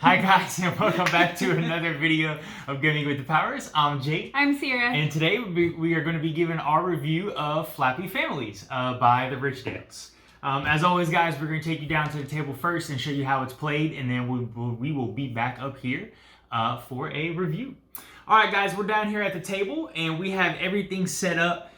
Hi guys, and welcome back to another video of Gaming with the Powers. I'm Jake. I'm Sierra. And today we are going to be giving our review of Flappy Families by the Richdales. As always guys, we're going to take you down to the table first and show you how it's played, and then we will be back up here for a review. Alright guys, we're down here at the table and we have everything set up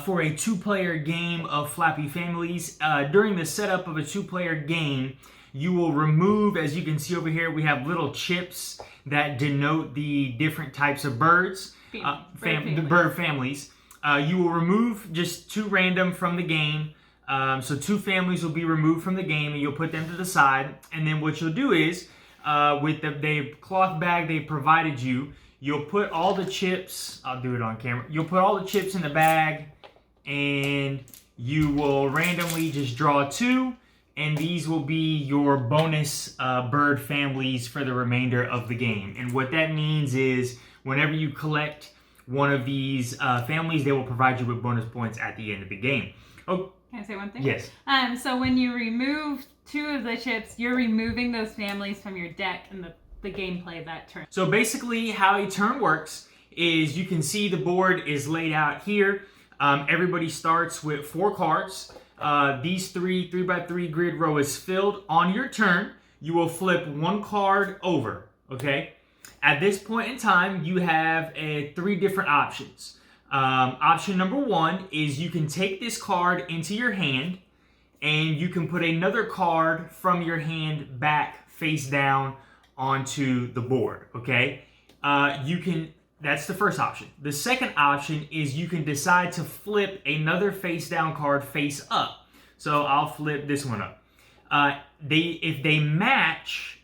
for a two-player game of Flappy Families. During the setup of a two-player game, you will remove, as you can see over here, we have little chips that denote the different types of birds, the bird families. You will remove just two random from the game. So two families will be removed from the game and you'll put them to the side. And then what you'll do is, with the cloth bag they provided you, you'll put all the chips, I'll do it on camera, you'll put all the chips in the bag and you will randomly just draw two, and these will be your bonus bird families for the remainder of the game. And what that means is whenever you collect one of these families, they will provide you with bonus points at the end of the game. Oh, can I say one thing? Yes. So when you remove two of the chips, you're removing those families from your deck and the gameplay of that turn. So basically how a turn works is you can see the board is laid out here. Everybody starts with 4 cards. These 3x3 grid row is filled. On your turn, you will flip 1 card over, okay? At this point in time, you have 3 different options. Option number 1 is you can take this card into your hand and you can put another card from your hand back face down onto the board, okay? That's the first option. The second option is you can decide to flip another face down card face up. So I'll flip this one up. If they match,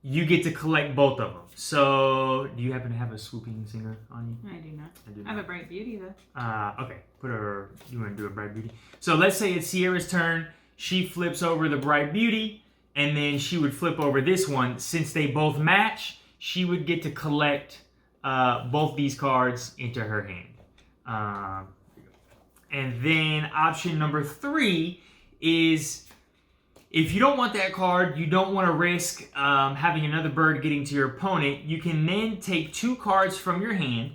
you get to collect both of them. So do you happen to have a swooping singer on you? I do not. I have a bright beauty though. Okay, you want to do a bright beauty? So let's say it's Sierra's turn. She flips over the bright beauty, and then she would flip over this one. Since they both match, she would get to collect both these cards into her hand. And then option number 3 is if you don't want that card, you don't want to risk having another bird getting to your opponent, you can then take 2 cards from your hand,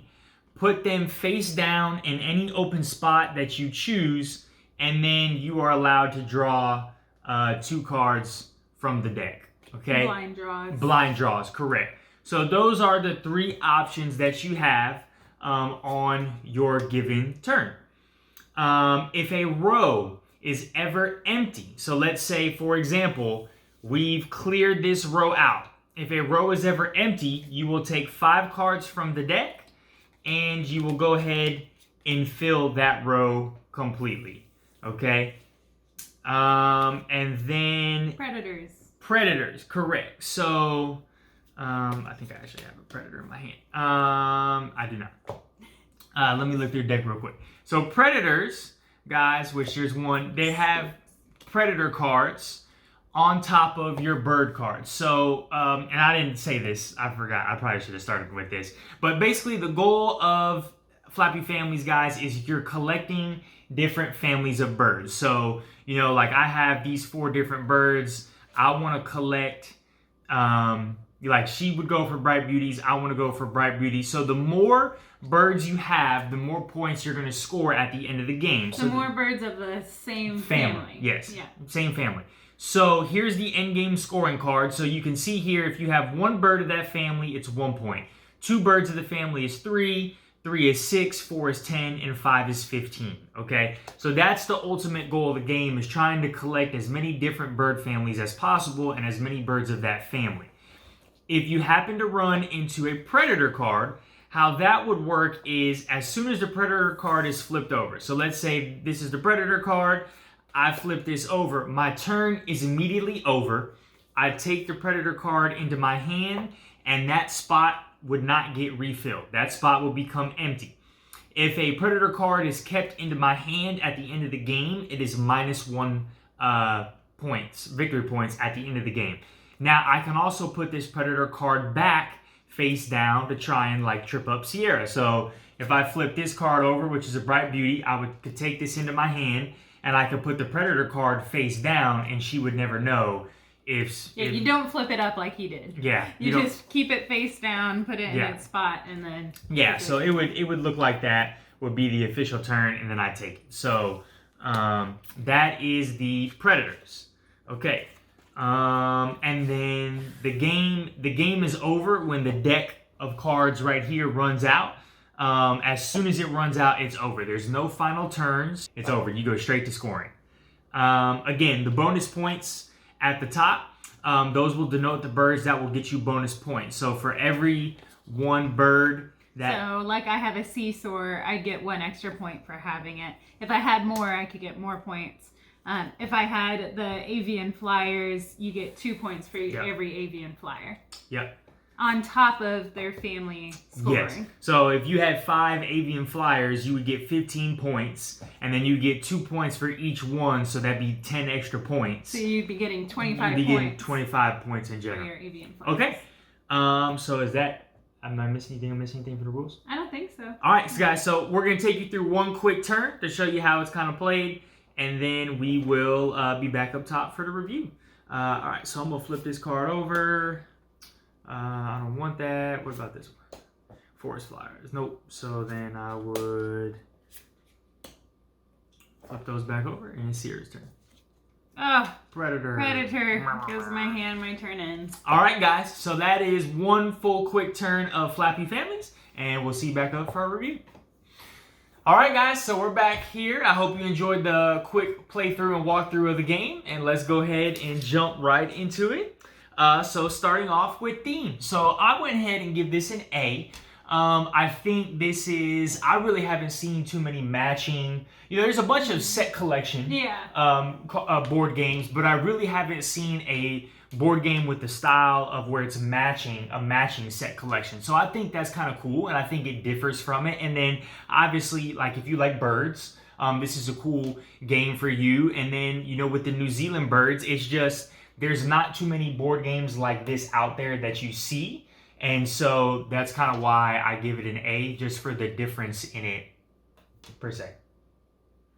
put them face down in any open spot that you choose, and then you are allowed to draw 2 cards from the deck. Okay? Blind draws. Blind draws, correct. So those are the 3 options that you have on your given turn. If a row is ever empty, so let's say, for example, we've cleared this row out. If a row is ever empty, you will take 5 cards from the deck and you will go ahead and fill that row completely. Okay? And then... Predators, correct. So... I think I actually have a predator in my hand. I do not. Let me look through your deck real quick. So predators, guys, which there's one, they have predator cards on top of your bird cards. So, and I didn't say this, I forgot. I probably should have started with this. But basically the goal of Flappy Families, guys, is you're collecting different families of birds. So, you know, like I have these 4 different birds. I want to collect... like she would go for bright beauties, I want to go for bright beauties. So the more birds you have, the more points you're going to score at the end of the game. So more birds of the same family. Yes, yeah. Same family. So here's the end game scoring card. So you can see here, if you have 1 bird of that family, it's 1 point. 2 birds of the family is 3, 3 is 6, 4 is 10, and 5 is 15. Okay, so that's the ultimate goal of the game, is trying to collect as many different bird families as possible and as many birds of that family. If you happen to run into a predator card, how that would work is as soon as the predator card is flipped over. So let's say this is the predator card. I flip this over. My turn is immediately over. I take the predator card into my hand, and that spot would not get refilled. That spot will become empty. If a predator card is kept into my hand at the end of the game, it is -1 victory points at the end of the game. Now, I can also put this predator card back face down to try and like trip up Sierra. So if I flip this card over, which is a bright beauty, could take this into my hand and I could put the predator card face down and she would never know you don't flip it up like he did. Yeah. You just keep it face down, put it in its spot, and then... Yeah, so it would look like that would be the official turn, and then I take it. So that is the Predators. Okay. And then the game is over when the deck of cards right here runs out. As soon as it runs out, it's over. There's no final turns. It's over. You go straight to scoring. Again, the bonus points at the top, those will denote the birds that will get you bonus points. So for every one bird that... So, like I have a seesaw, I get 1 extra point for having it. If I had more, I could get more points. If I had the avian flyers, you get 2 points for every avian flyer. Yep. On top of their family scoring. Yes. So if you had 5 avian flyers, you would get 15 points, and then you get 2 points for each one, so that'd be 10 extra points. So you'd be getting 25 points. You'd be getting 25 points in general. For your avian flyers. Okay. So is that... Am I missing anything? I'm missing anything for the rules? I don't think so. All right, so guys. So we're going to take you through one quick turn to show you how it's kind of played, and then we will be back up top for the review. All right, so I'm going to flip this card over. I don't want that. What about this one? Forest Flyers. Nope. So then I would flip those back over, and it's Sierra's turn. Oh, Predator. Goes my hand, my turn ends. All right, guys. So that is one full quick turn of Flappy Families, and we'll see you back up for our review. All right, guys. So we're back here. I hope you enjoyed the quick playthrough and walkthrough of the game, and let's go ahead and jump right into it. So starting off with theme. So I went ahead and give this an A. I think this is, I really haven't seen too many matching, there's a bunch of set collection board games, but I really haven't seen a board game with the style of where it's a matching set collection. So I think that's kind of cool, and I think it differs from it. And then obviously, like if you like birds, this is a cool game for you. And then, with the New Zealand birds, it's just, there's not too many board games like this out there that you see. And so that's kind of why I give it an A, just for the difference in it, per se.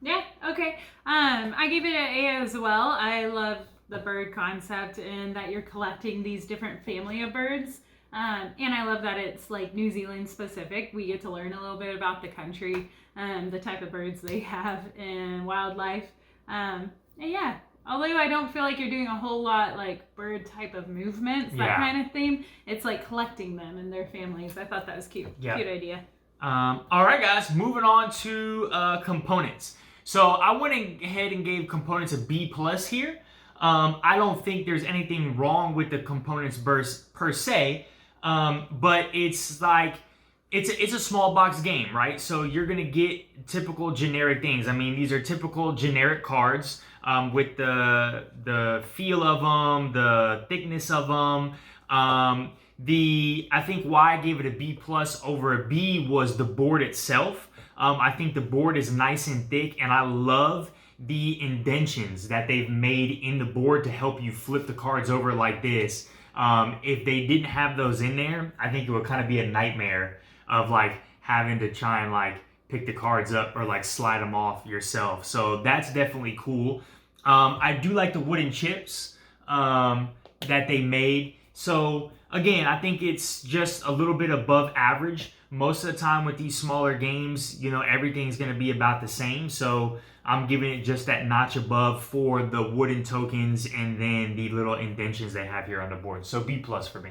Yeah, okay. I gave it an A as well. I love the bird concept and that you're collecting these different family of birds. And I love that it's like New Zealand specific. We get to learn a little bit about the country, the type of birds they have in wildlife. And yeah. Although I don't feel like you're doing a whole lot like bird type of movements, that kind of theme. It's like collecting them and their families. I thought that was cute. Yeah. Cute idea. All right, guys. Moving on to components. So I went ahead and gave components a B+ here. I don't think there's anything wrong with the components per se, but it's like it's a small box game, right? So you're gonna get typical generic things. I mean, these are typical generic cards. With the feel of them, the thickness of them. I think why I gave it a B+ over a B was the board itself. I think the board is nice and thick, and I love the indentions that they've made in the board to help you flip the cards over like this. If they didn't have those in there, I think it would kind of be a nightmare of like having to try and like pick the cards up or like slide them off yourself. So that's definitely cool. I do like the wooden chips that they made. So again, I think it's just a little bit above average. Most of the time with these smaller games, everything's going to be about the same. So I'm giving it just that notch above for the wooden tokens and then the little indentions they have here on the board. So B+ for me.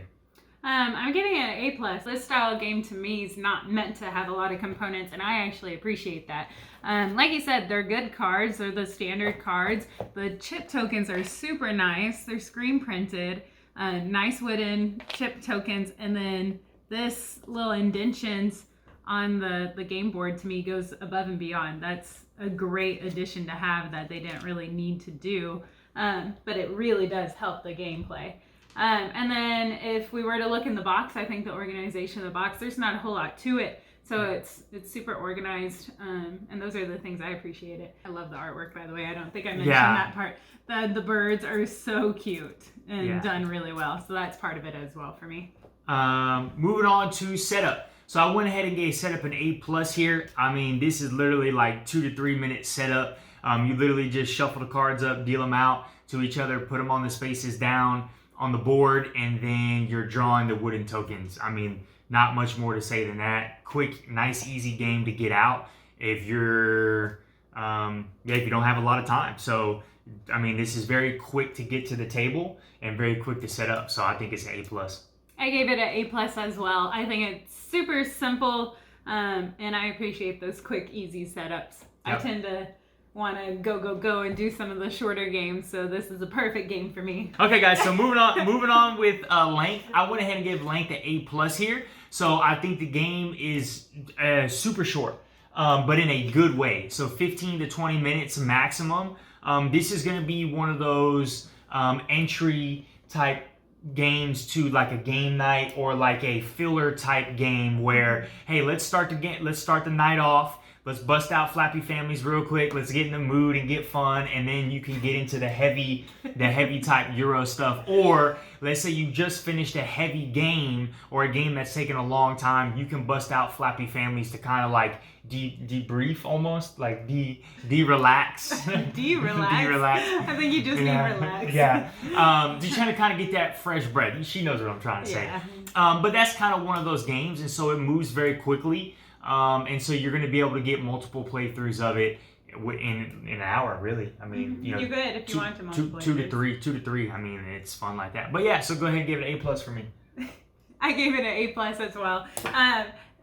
I'm giving it an A+. This style of game to me is not meant to have a lot of components, and I actually appreciate that. Like you said, they're good cards. They're the standard cards. The chip tokens are super nice. They're screen printed. Nice wooden chip tokens. And then this little indentions on the game board to me goes above and beyond. That's a great addition to have that they didn't really need to do. But it really does help the gameplay. And then if we were to look in the box, I think the organization of the box, there's not a whole lot to it. So it's super organized. And those are the things I appreciate it. I love the artwork, by the way. I don't think I mentioned that part. The birds are so cute and done really well. So that's part of it as well for me. Moving on to setup. So I went ahead and gave setup an A+ here. I mean, this is literally like 2 to 3 minute setup. You literally just shuffle the cards up, deal them out. to each other, put them on the spaces down on the board, and then you're drawing the wooden tokens. I mean, not much more to say than that. Quick, nice, easy game to get out if you're, if you don't have a lot of time. So, I mean, this is very quick to get to the table and very quick to set up. So I think it's an A+. I gave it an A+ as well. I think it's super simple, and I appreciate those quick, easy setups. Yep. I tend to want to go and do some of the shorter games, so this is a perfect game for me. Okay, guys, so moving on with length. I went ahead and gave length an A+ here. So I think the game is super short, but in a good way. So 15 to 20 minutes maximum. This is going to be one of those entry type games to like a game night or like a filler type game where, hey, let's start the night off. Let's bust out Flappy Families real quick. Let's get in the mood and get fun, and then you can get into the heavy type Euro stuff. Or let's say you just finished a heavy game or a game that's taken a long time. You can bust out Flappy Families to kind of like debrief almost, like de-relax. De-relax? I think you just need relax. Yeah. Just trying to kind of get that fresh breath. She knows what I'm trying to say. Yeah. But that's kind of one of those games, and so it moves very quickly. And so you're going to be able to get multiple playthroughs of it in an hour, really. I mean, you know, you could if you want to multiple. Two to three. I mean, it's fun like that. But yeah, so go ahead and give it an A+ for me. I gave it an A+ as well.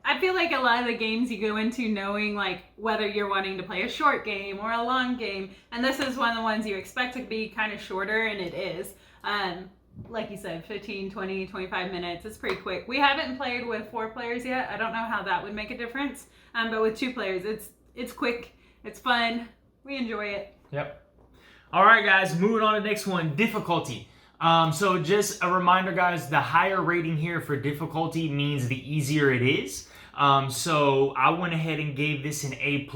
I feel like a lot of the games you go into knowing like whether you're wanting to play a short game or a long game, and this is one of the ones you expect to be kind of shorter, and it is. Like you said, 15, 20, 25 minutes. It's pretty quick. We haven't played with 4 players yet. I don't know how that would make a difference. But with 2 players, it's quick. It's fun. We enjoy it. Yep. All right, guys. Moving on to the next one, difficulty. So just a reminder, guys, the higher rating here for difficulty means the easier it is. So I went ahead and gave this an A+.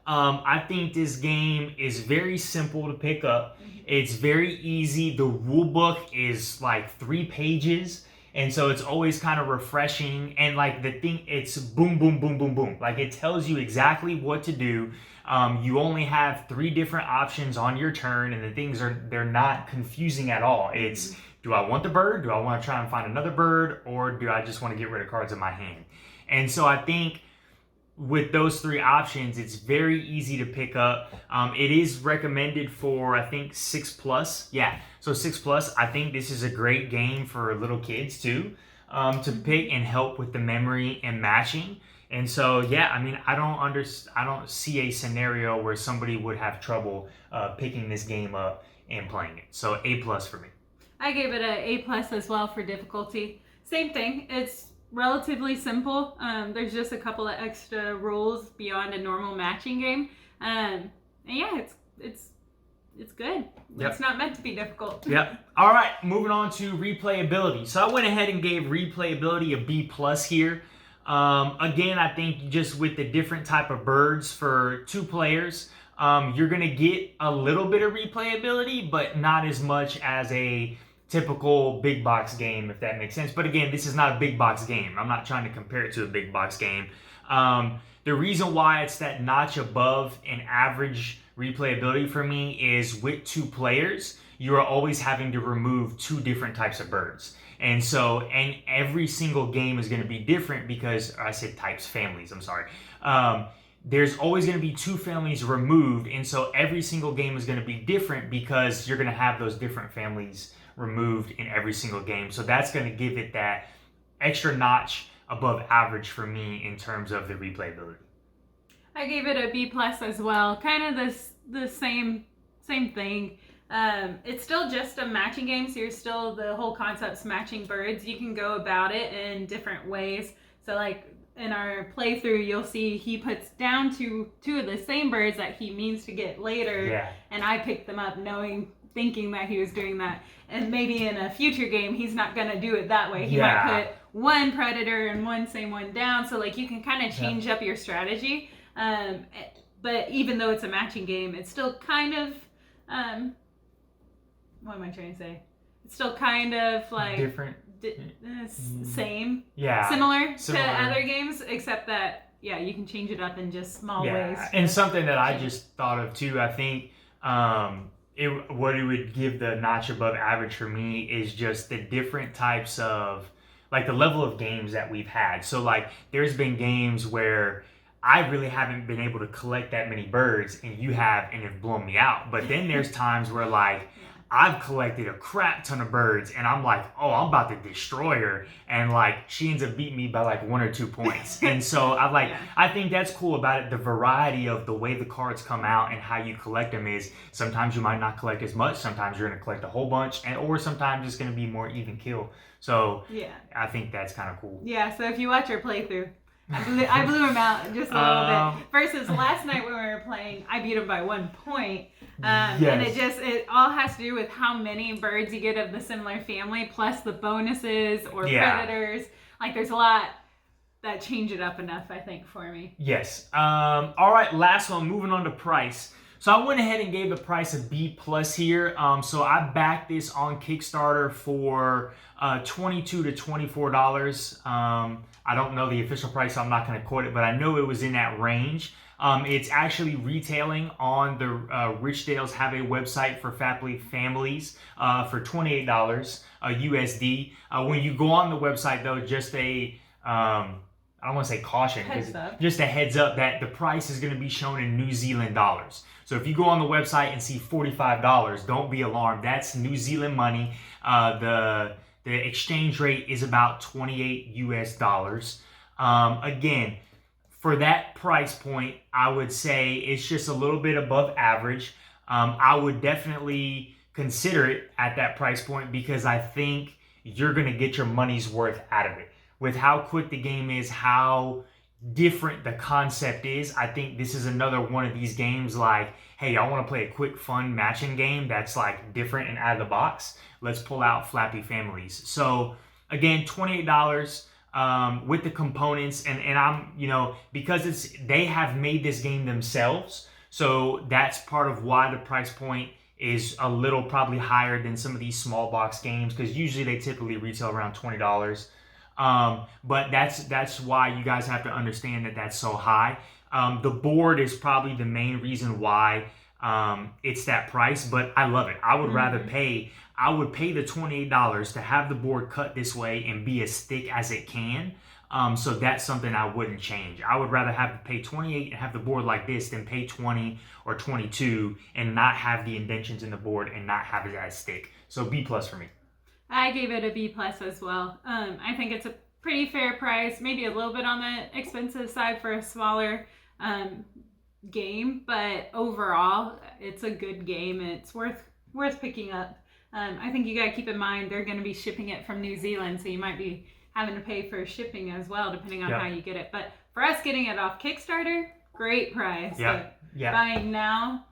I think this game is very simple to pick up. It's very easy. The rule book is like 3 pages. And so it's always kind of refreshing. And like the thing, it's boom, boom, boom, boom, boom. Like it tells you exactly what to do. You only have 3 different options on your turn, and the things they're not confusing at all. It's, do I want the bird? Do I want to try and find another bird? Or do I just want to get rid of cards in my hand? And so I think with those 3 options, it's very easy to pick up. It is recommended for, I think, 6+. Yeah, so 6+. I think this is a great game for little kids too, to pick and help with the memory and matching. And so, yeah, I mean, I don't see a scenario where somebody would have trouble picking this game up and playing it. So A+ for me. I gave it an A+ as well for difficulty. Same thing. It's relatively simple. There's just a couple of extra rules beyond a normal matching game. And yeah, it's good. Yep. It's not meant to be difficult. Yep. All right, moving on to replayability. So I went ahead and gave replayability a B+ here. Again, I think just with the different type of birds for 2 players, you're going to get a little bit of replayability, but not as much as a typical big box game, if that makes sense. But again, this is not a big box game. I'm not trying to compare it to a big box game. The reason why it's that notch above an average replayability for me is with 2 players, you are always having to remove 2 different types of birds. And so, and every single game is going to be different because, I said types, families, I'm sorry. There's always going to be 2 families removed. And so every single game is going to be different because you're going to have those different families removed in every single game. So that's going to give it that extra notch above average for me in terms of the replayability. I gave it a B+ as well. Kind of the same thing. It's still just a matching game, so you're still, the whole concept's matching birds. You can go about it in different ways. So like in our playthrough, you'll see he puts down two of the same birds that he means to get later. Yeah. And I picked them up thinking that he was doing that. And maybe in a future game, he's not going to do it that way. He might put one predator and same one down. So like you can kind of change up your strategy. But even though it's a matching game, it's still kind of, what am I trying to say? It's still kind of like different, same, similar to other games, except that you can change it up in just small ways. And something that I just thought of too, I think what it would give the notch above average for me is just the different types of, like, the level of games that we've had. So like there's been games where I really haven't been able to collect that many birds, and you have, and have blown me out. But then there's times where like I've collected a crap ton of birds, and I'm like, oh, I'm about to destroy her, and like she ends up beating me by like 1 or 2 points. And so I think that's cool about it. The variety of the way the cards come out and how you collect them is sometimes you might not collect as much, sometimes you're going to collect a whole bunch, or sometimes it's going to be more even kill. So I think that's kind of cool. Yeah. So if you watch our playthrough, I blew him out just a little bit. Versus last night when we were playing, I beat him by 1 point. And it all has to do with how many birds you get of the similar family, plus the bonuses or predators. Like there's a lot that change it up enough, I think, for me. Yes. All right, last one, moving on to price. So I went ahead and gave the price a B+ here. So I backed this on Kickstarter for $22 to $24. I don't know the official price, so I'm not going to quote it, but I know it was in that range. It's actually retailing on the Richdales have a website for Flappy Families for $28 USD. When you go on the website, though, just I don't want to say caution, just a heads up that the price is going to be shown in New Zealand dollars. So if you go on the website and see $45, don't be alarmed. That's New Zealand money. The exchange rate is about 28 US dollars. Again, for that price point, I would say it's just a little bit above average. I would definitely consider it at that price point because I think you're going to get your money's worth out of it. With how quick the game is, how different the concept is, I think this is another one of these games like, hey, I want to play a quick, fun matching game that's like different and out of the box. Let's pull out Flappy Families. So again, $28 with the components, and I'm, because they have made this game themselves, so that's part of why the price point is a little probably higher than some of these small box games, because usually they typically retail around $20. But that's why you guys have to understand that that's so high. The board is probably the main reason why it's that price, but I love it. I would rather pay the $28 to have the board cut this way and be as thick as it can. So that's something I wouldn't change. I would rather have to pay $28 and have the board like this than pay $20 or $22 and not have the indentions in the board and not have it as thick. So B+ for me. I gave it a B+ as well. I think it's a pretty fair price, maybe a little bit on the expensive side for a smaller game, but overall, it's a good game. It's worth picking up. I think you gotta keep in mind they're gonna be shipping it from New Zealand, so you might be having to pay for shipping as well, depending on how you get it. But for us getting it off Kickstarter, great price. But buying now,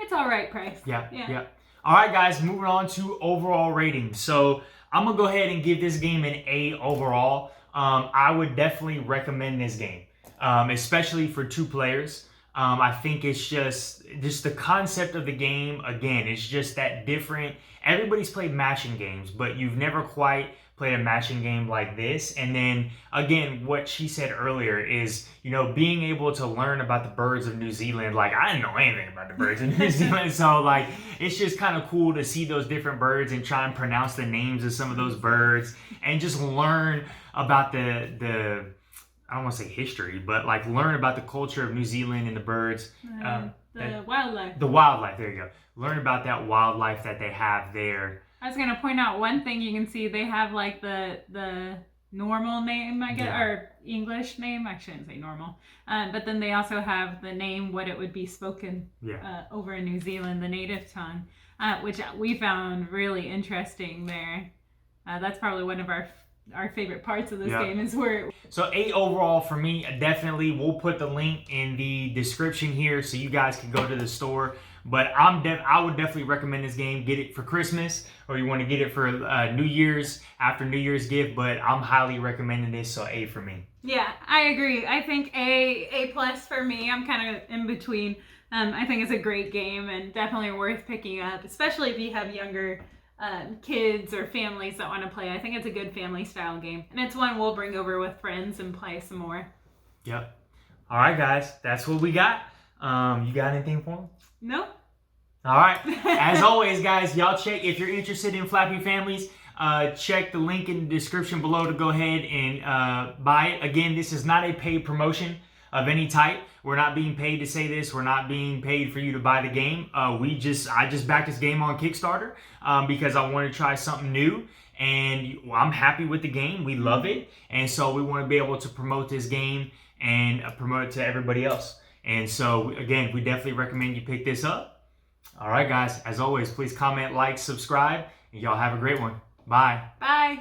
it's all right price. Yeah. All right, guys, moving on to overall rating. So I'm going to go ahead and give this game an A overall. I would definitely recommend this game, especially for 2 players. I think it's just the concept of the game, again, it's just that different. Everybody's played matching games, but you've never quite played a matching game like this. And then, again, what she said earlier is, being able to learn about the birds of New Zealand. Like, I didn't know anything about the birds of New Zealand, so, like, it's just kind of cool to see those different birds and try and pronounce the names of some of those birds and just learn about the I don't want to say history, but, like, learn about the culture of New Zealand and the birds. The wildlife. The wildlife, there you go. Learn about that wildlife that they have there. I was going to point out one thing you can see. They have like the normal name, I guess, or English name. I shouldn't say normal. But then they also have the name, what it would be spoken over in New Zealand, the native tongue, which we found really interesting there. That's probably one of our favorite parts of this game is where... So 8 overall for me, definitely. We'll put the link in the description here so you guys can go to the store. But I would definitely recommend this game. Get it for Christmas, or you want to get it for New Year's, after New Year's gift. But I'm highly recommending this, so A for me. Yeah, I agree. I think A+ for me. I'm kind of in between. I think it's a great game and definitely worth picking up, especially if you have younger kids or families that want to play. I think it's a good family style game, and it's one we'll bring over with friends and play some more. Yep. All right, guys, that's what we got. You got anything for them? No. All right. As always, guys, y'all check if you're interested in Flappy Families. Check the link in the description below to go ahead and buy it. Again, this is not a paid promotion of any type. We're not being paid to say this. We're not being paid for you to buy the game. I just backed this game on Kickstarter because I want to try something new. And I'm happy with the game. We love it. And so we want to be able to promote this game and promote it to everybody else. And so, again, we definitely recommend you pick this up. All right, guys. As always, please comment, like, subscribe, and y'all have a great one. Bye. Bye.